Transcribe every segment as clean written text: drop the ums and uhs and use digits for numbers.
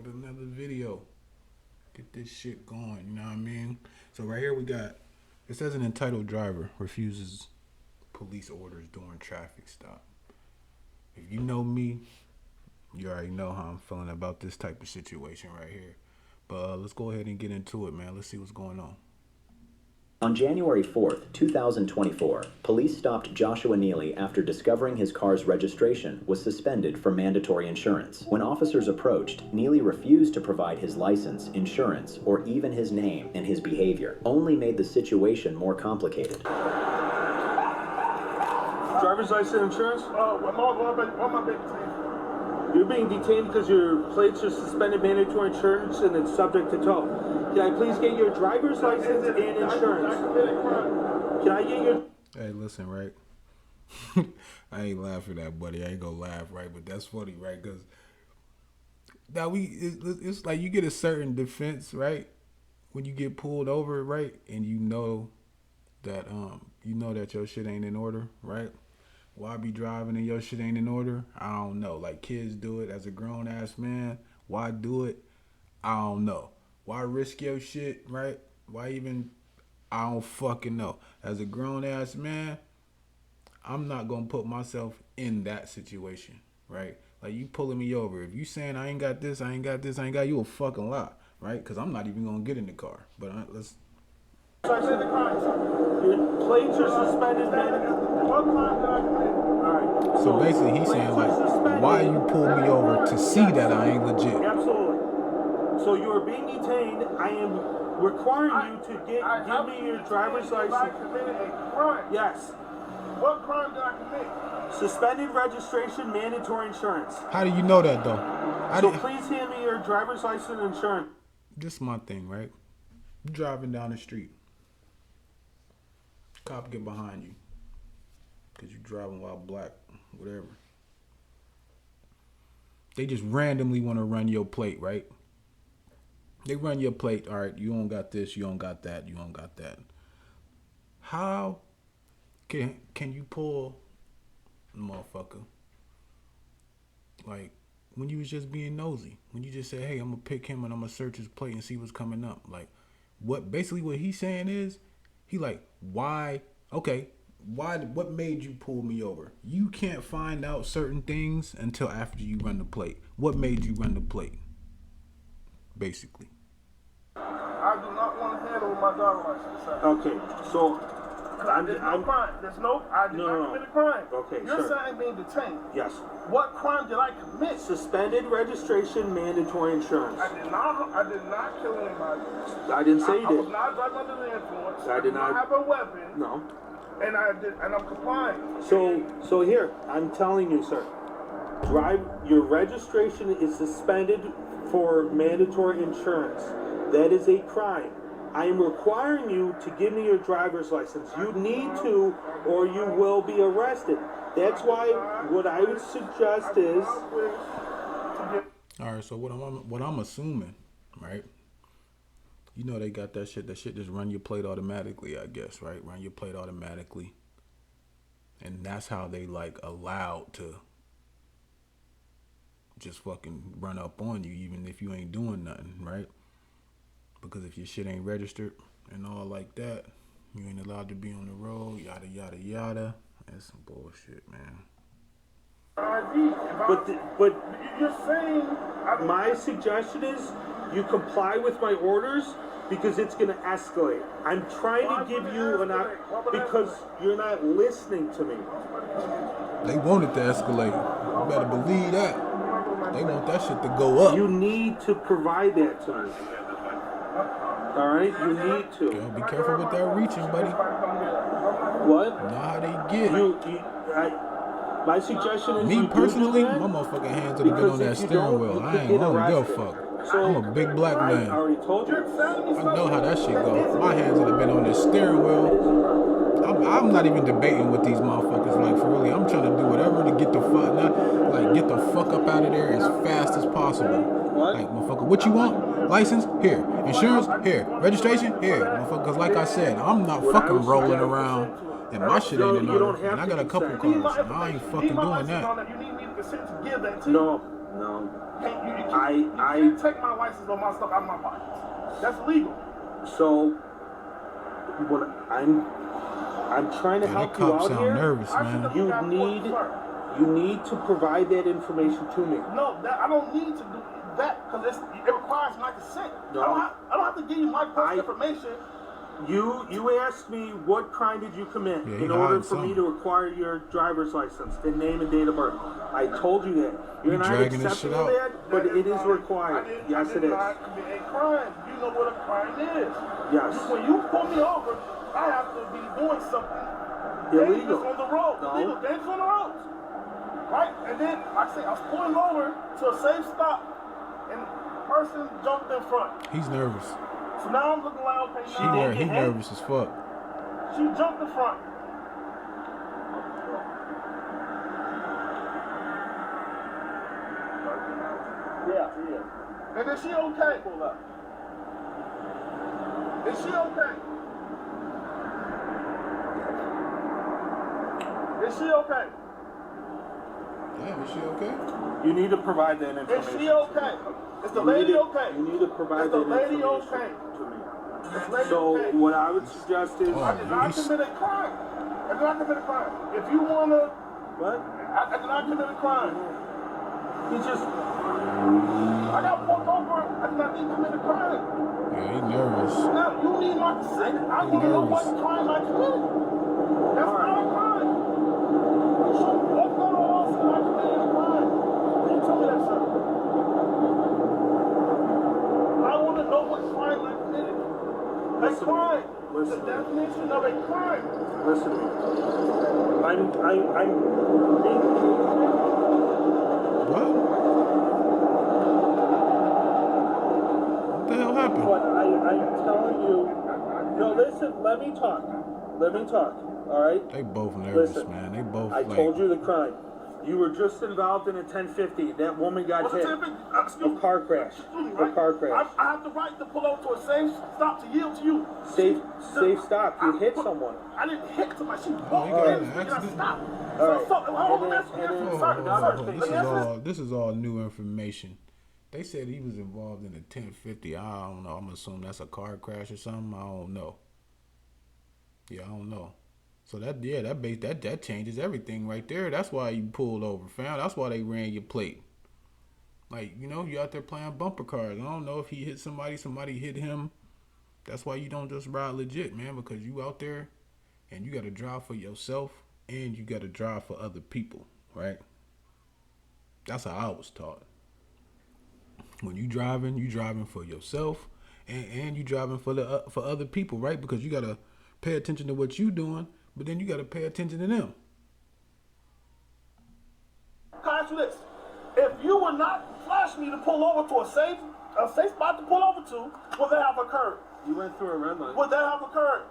with another video. Get this shit going, you know what I mean? So right here we got, it says an entitled driver refuses police orders during traffic stop. If you know me, you already know how I'm feeling about this type of situation right here. But let's go ahead and get into it, man. Let's see what's going on. On January 4th, 2024, police stopped Joshua Neely after discovering his car's registration was suspended for mandatory insurance. When officers approached, Neely refused to provide his license, insurance, or even his name, and his behavior only made the situation more complicated. Driver's license, insurance? What my baby saying? You're being detained because your plates are suspended mandatory insurance and it's subject to tow. Can I please get your driver's license and insurance? Can I get your... Hey, listen, right? I ain't laughing at buddy. I ain't gonna laugh, right? But that's funny, right? Because now it's like you get a certain defense, right? When you get pulled over, right? And you know that your shit ain't in order, right? Why be driving and your shit ain't in order? I don't know. Like kids do it as a grown ass man. Why do it? I don't know. Why risk your shit, right? Why even? I don't fucking know. As a grown ass man, I'm not gonna put myself in that situation, right? Like you pulling me over. If you saying I ain't got this, I ain't got this, I ain't got you a fucking lot, right? Because I'm not even gonna get in the car. But let's. Your plates are suspended, man. What crime did I commit? Alright. So basically he's saying like, why you pull me over to see that I ain't legit? Absolutely. So you are being detained. I am requiring you to give me your driver's I license. committed a crime. Yes. What crime did I commit? Suspended registration, mandatory insurance. How do you know that though? So please hand me your driver's license and insurance. This is my thing, right? You driving down the street. Cop get behind you. Because you driving while black, whatever. They just randomly want to run your plate, right? They run your plate, all right, you don't got this, you don't got that, you don't got that. How can you pull a motherfucker? Like, when you was just being nosy. When you just say, hey, I'm going to pick him and I'm going to search his plate and see what's coming up. Like, what he's saying is, he like, why, okay, what made you pull me over? You can't find out certain things until after you run the plate. What made you run the plate? Basically. I do not want to handle my driver's license, sir. Okay, so There's no crime. I did not commit a crime. Okay, You're sir. saying being detained. Yes. What crime did I commit? Suspended registration, mandatory insurance. I did not kill anybody. I didn't say you I was did. not driving under the influence. I did not have a weapon. No. And I'm complying. So here, I'm telling you, sir. Your registration is suspended for mandatory insurance. That is a crime. I am requiring you to give me your driver's license. You need to, or you will be arrested. That's why what I would suggest is... All right, so what I'm assuming, right? You know they got that shit just run your plate automatically, I guess, right? Run your plate automatically. And that's how they like allowed to just fucking run up on you even if you ain't doing nothing, right? Because if your shit ain't registered and all like that, you ain't allowed to be on the road, yada, yada, yada. That's some bullshit, man. But you're saying... my suggestion is you comply with my orders because it's going to escalate. I'm trying to give you because you're not listening to me. They want it to escalate. You better believe that. They want that shit to go up. You need to provide that to me. All right? You need to. Yo, be careful with that reaching, buddy. What? You know how they get. My suggestion is Me you personally, do that my motherfucking hands would have been on that steering wheel. I ain't gonna give a fuck. I'm a big black man. I already told you. I know how that shit go. My hands would have been on the steering wheel. I'm not even debating with these motherfuckers. Like for really, I'm trying to do whatever to get the fuck up out of there as fast as possible. What? Like motherfucker, what you want? License here, insurance here, registration here, motherfucker. Cause like I said, I'm not fucking rolling around and my shit ain't in order. And I got a couple cars, and I ain't fucking doing that. You need me to consent to give that to No. You can't take my license or my stuff out of my pocket. That's illegal. So, what I'm trying to Yeah, help that you cop out sound here. nervous, I should man. have You got need- first. You need to provide that information to me. No, I don't need to do that because it requires my consent. No. I don't have to give you my personal I- information. You asked me what crime did you commit Yeah, he in order hiding for me something. to acquire your driver's license and name and date of birth. I told you that. You're You not dragging this accepting shit of out. that, but it is required. Yes, I it did is. not commit a crime. You know what a crime is. Yes. When you pull me over, I have to be doing something Illegal. dangerous on the road. No. Illegal, dangerous on the roads. Right? And then, like I say, I was pulling over to a safe stop, and the person jumped in front. He's nervous. So now I'm looking like, okay, now He nervous as fuck. she jumped in front. Yeah. And is she okay? Pull up. Is she okay? Is she okay? Damn, is she okay? You need to provide that Is information. she okay? Is the You need lady to- okay? You need to provide Is the that lady information okay? to me. Is the lady So okay? what I would suggest is Oh. I did not He's- commit a crime. I did not commit a crime. If you wanna, what? I did not commit a crime. He just I got pulled over. I did not commit a crime. Yeah, he nervous. Now you need my consent. I want to know what crime I committed. That's not a crime. So what federal law said I committed a crime? Can you tell me that, sir? I want to know what crime I committed. A Listen to me. crime. Listen The to me. definition of a crime. listen to me. I'm being What? What the hell happened? But I'm telling you, no, listen, let me talk. Let me talk, all right? They both nervous, Listen, man. They both I like. told you the crime. You were just involved in a 1050. That woman got What's the hit. difference? A Excuse me. car crash. Excuse me, A right? car crash. I have the right to pull over to a safe stop to yield to you. Safe stop. You hit someone. I didn't hit somebody. She he walked got in an and I accident? stopped. All right. So, hold on, And then- sir, Hold sir, on, hold on, hold on. sir. This is all new information. They said he was involved in a 1050. I don't know. I'm assuming that's a car crash or something. I don't know. Yeah, I don't know. So that changes everything right there. That's why you pulled over, fam. That's why they ran your plate. Like, you know, you out there playing bumper cars. I don't know if he hit somebody hit him. That's why you don't just ride legit, man, because you out there and you got to drive for yourself and you got to drive for other people, right? That's how I was taught. When you driving for yourself and you driving for other people, right? Because you got to pay attention to what you doing, but then you got to pay attention to them. Ask you this. If you would not flash me to pull over to a safe spot to pull over to, would that have occurred? You went through a red light. Would that have occurred?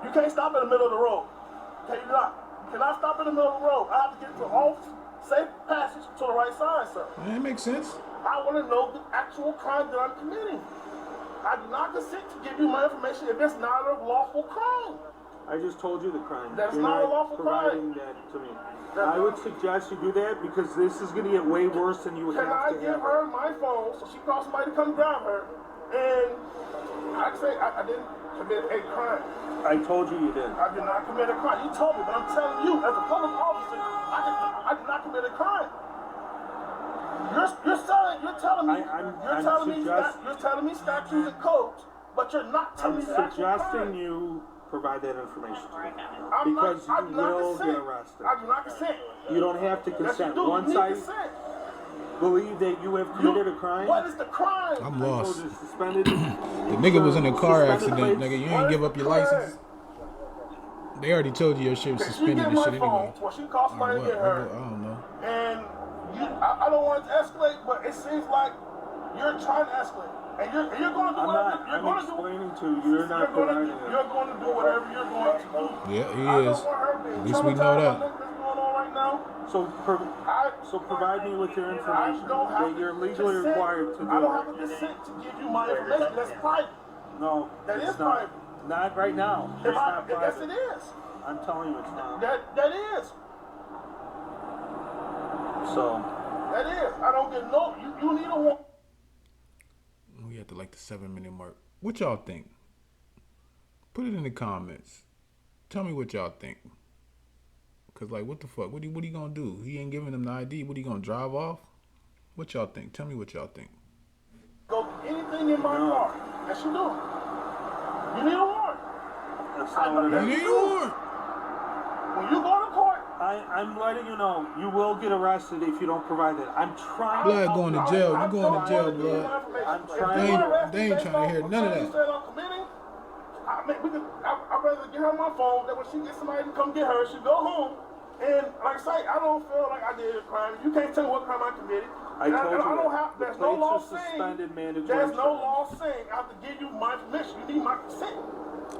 You can't stop in the middle of the road. Can you not? You cannot stop in the middle of the road. I have to get to all safe passage to the right side, sir. That makes sense. I want to know the actual crime that I'm committing. I do not consent to give you my information if it's not a lawful crime. I just told you the crime. That's You're not a lawful providing crime. that to me. That's I would not- suggest you do that because this is going to get way worse than you would Can have I to give have. her my phone so she calls somebody to come grab her? And I say I didn't commit a crime. I told you you did. I did not commit a crime. You told me, but I'm telling you, as a public officer, I did not commit a crime. You're telling me you're telling me statutes and codes, but you're not telling I'm me the actual crime. suggesting you provide that information to me. I'm Because not, I you do not will consent. get arrested. I do not consent. You don't have to Yes, you consent. do. Once you need I consent. believe that you have committed a crime, What is the crime? I'm I told lost. you suspended. The nigga was in a car Suspended accident, plates. nigga. You What ain't is give up your the crime? license. They already told you your shit was She suspended get and my shit phone, anyway. well, she calls somebody to What? get I her, don't know. and I don't want it to escalate, but it seems like you're trying to escalate, and you're going to do I'm whatever not. you're I'm going to do. explaining to you. You're not providing it. You're going to do whatever you're going to do. Yeah, he I is. don't want her being At least we know traumatized that. by what's going on right now. So provide me with your I information don't have that you're to legally consent. required to do. I don't have to consent to give you my information. That's private. No, That it's is not. private. Not right now. It's not Yes, private. it is. I'm telling you, it's not. That is. So That is. I don't get no. You need a warrant. We at like the 7-minute mark. What y'all think? Put it in the comments. Tell me what y'all think. Cause like, what the fuck? What he gonna do? He ain't giving them the ID. What he gonna drive off? What y'all think? Tell me what y'all think. Go get anything in my car. Yes, you do. You need a warrant. That's not what it You is. need a warrant. When you go to court, I'm letting you know, you will get arrested if you don't provide that. I'm trying Blood to going to help jail. you. You going to jail, blood. I'm If trying you to- arrest They me ain't based trying to hear off none of crime that. you said I'm committing, I'd rather get her on my phone that when she gets somebody to come get her, she go home. And like I say, I don't feel like I did a crime. You can't tell me what crime I committed. I And told you I don't that. have. The There's no plates law are saying. suspended mandatory There's no insurance. law saying I have to give you my permission. You need my consent.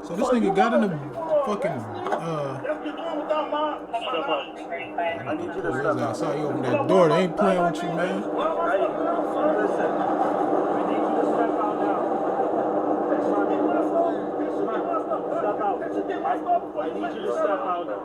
So this if nigga you got in wanna- a if you wanna fucking arrest me, that's you're doing without my knowledge. I need you to pull his step ass out. out. You open that door. They ain't playing with you, man. Hey, listen. I need you to step out now. Step out. I need you to step out now.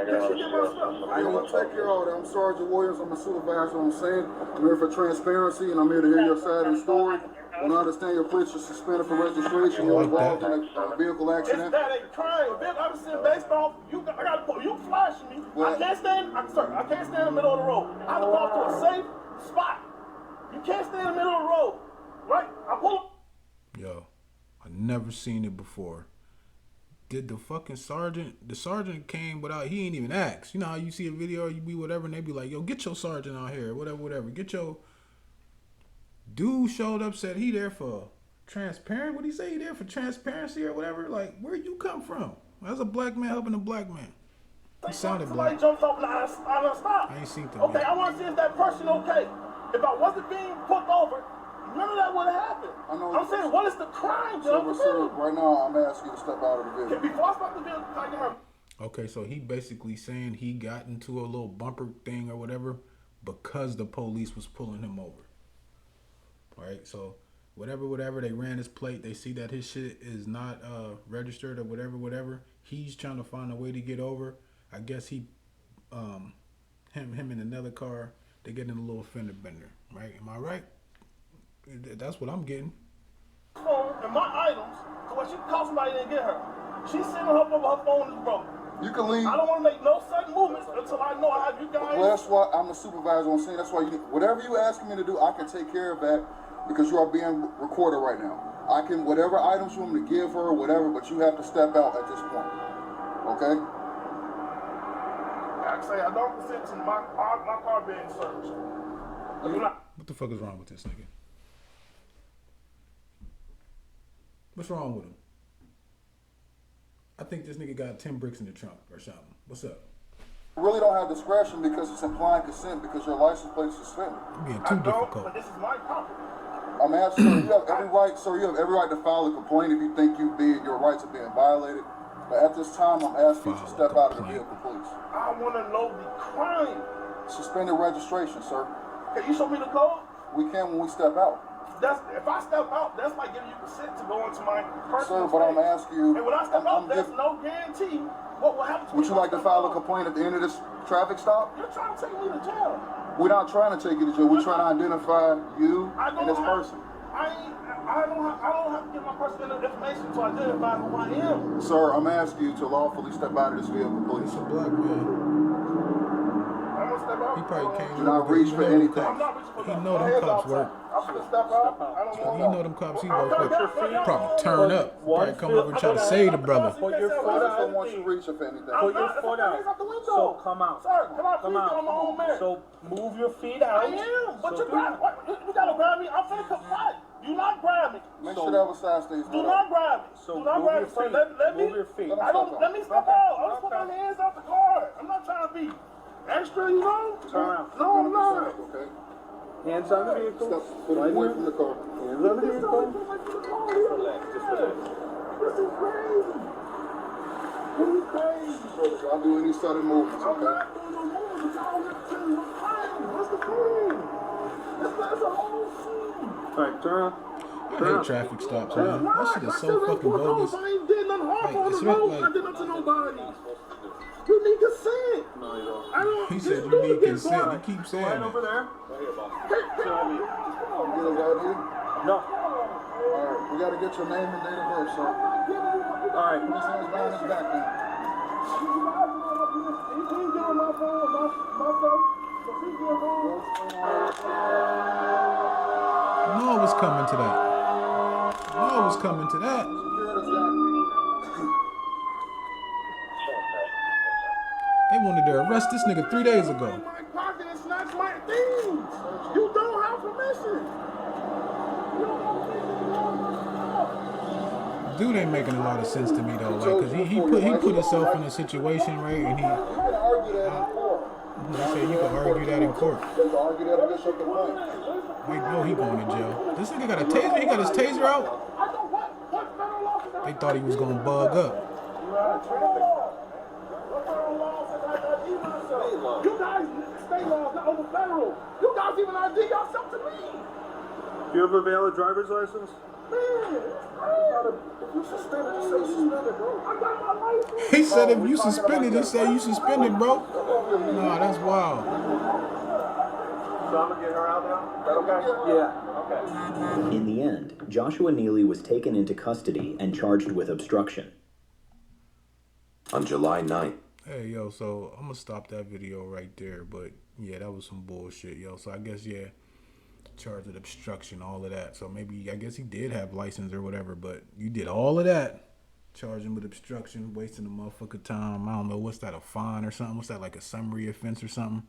I'm gonna take care of that. I'm Sergeant Williams. I'm a supervisor on scene. I'm here for transparency, and I'm here to hear your side of the story. When I understand your plates are suspended for registration, you're involved in a vehicle It's accident. that a crime. Big understand based off I gotta put you flashing me. I can't stand I can't stand in the middle of the road. I have to go to a safe spot. You can't stand in the middle of the road. Right? I pull up. Yo, I never seen it before. Did the fucking sergeant? The sergeant came without. He ain't even asked. You know how you see a video, or you be whatever, and they be like, "Yo, get your sergeant out here, whatever. Get your." Dude showed up, said he there for transparent. What he say? He there for transparency or whatever? Like, where you come from? As a black man helping a black man. He sounded Somebody black. jumps off and I stop. I ain't seen that Okay, yet. I want to see if that person okay. If I wasn't being put over, none of that would have happened. I know. I'm saying, what is the crime that I'm Sir, committing? right now, I'm asking you to step out of the Okay, vehicle. before I start the vehicle, can I get her? Okay, so he basically saying he got into a little bumper thing or whatever because the police was pulling him over. All right, so whatever, they ran his plate. They see that his shit is not registered or whatever. He's trying to find a way to get over. I guess him in another car. They get in a little fender bender, right? Am I right? That's what I'm getting. Phone and my items to where she can call somebody and get her. She's sitting her over her phone is broken. You can leave. I don't want to make no sudden movements until I know I have you guys. Well, that's why I'm the supervisor on scene. That's why whatever you ask me to do, I can take care of that because you are being recorded right now. I can, whatever items you want me to give her, whatever, but you have to step out at this point. Okay? Like I say, I don't consent to my car being searched. What the fuck is wrong with this nigga? What's wrong with him? I think this nigga got 10 bricks in the trunk or something. What's up? You really don't have discretion because it's implying consent because your license plate is suspended. You're being I too don't, difficult. but this is my property. I'm asking you, you have every right, sir, you have every right to file a complaint if you think your rights are being violated. But at this time, I'm asking you to step out of the vehicle, please. I want to know the crime. Suspended registration, sir. Can you show me the code? We can when we step out. If I step out, that's like giving you consent to go into my personal Sir, but I'm space. asking you. And when I step out, there's no guarantee what will happen to me. Would you if I like to step file a out. complaint at the end of this traffic stop? You're trying to take me to jail. We're not trying to take you to jail. We're trying to identify you and this person. I don't have to give my personal information to identify who I am. Sir, I'm asking you to lawfully step out of this vehicle, please. It's a black man. I'm gonna step out. He probably came. Do not reach for anything. I'm not reaching for He nothing. know My them hands cops outside. work. I'm gonna step out. I don't want He know them cops he work with. Probably turn up. Probably come over and try to save the brother. Put your foot I just out. don't want you reaching for anything. Put your foot out. So come out. Sir, can I Come please get on my own out. man? So move your feet out. I am, but So you grab. You gotta grab me. I'm finna comply. Do not grab me. Make sure that was side stays. Do not grab me. So Do not move grab your me. Sir, feet. let me. Move your feet. Let me step out. I just put my hands out the car. I'm not trying to be extra, you know? Turn around. No, I'm not. Okay. Hands on the vehicle. Step, put him away from the car. Hands on the vehicle. Just relax. This is crazy. This is crazy. I'll do any sudden movements, I'm okay? not doing no movements. I don't get to tell you what's crime. What's the crime? It's a whole scene. All right, turn around. I hate traffic stops, man. That shit is so fucking bogus. I ain't did nothing harmful on the Like, road. like- I did nothing to nobody. You need consent. I don't. He this said you dude need get consent. caught. You keep saying Right that. over there. Hey, Get his ID? No. Alright, we gotta get your name and date of birth, sir. All right. This one's behind his back now. You can't get on my phone, my stuff. So she get home. No, it was coming to that. No, it was coming to that. Security's got They wanted to arrest this nigga 3 days ago. In my pocket and snatch my things. You don't have permission. Dude ain't making a lot of sense to me though, like, cause he put himself in a situation, right, and You can argue that in court. he said you can argue that in court. You can argue that against your complaint. We know he going to jail. This nigga got a taser. He got his taser out. They thought he was gonna bug up. You guys, state laws, not over federal. You guys even ID yourself to me. Do you have a valid driver's license? Man, if you suspended, just say suspended, bro. I got my license. He said if you suspended, he said you suspended, bro. Nah, that's wild. So I'm gonna get her out now? Okay? Yeah. Okay. In the end, Joshua Neely was taken into custody and charged with obstruction. On July 9th, Hey, yo, so I'm gonna stop that video right there, but yeah, that was some bullshit, yo. So I guess, yeah, charged with obstruction, all of that. So maybe, I guess he did have license or whatever, but you did all of that. Charged him with obstruction, wasting the motherfucker time. I don't know, what's that, a fine or something? What's that, like a summary offense or something?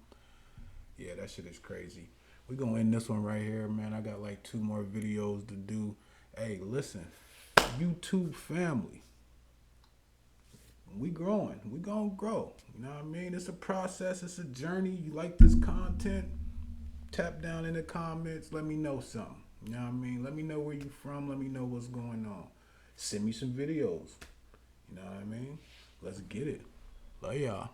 Yeah, that shit is crazy. We gonna end this one right here, man. I got like 2 more videos to do. Hey, listen, YouTube family. We growing. We gonna grow. You know what I mean? It's a process. It's a journey. You like this content? Tap down in the comments. Let me know something. You know what I mean? Let me know where you from. Let me know what's going on. Send me some videos. You know what I mean? Let's get it. Love y'all.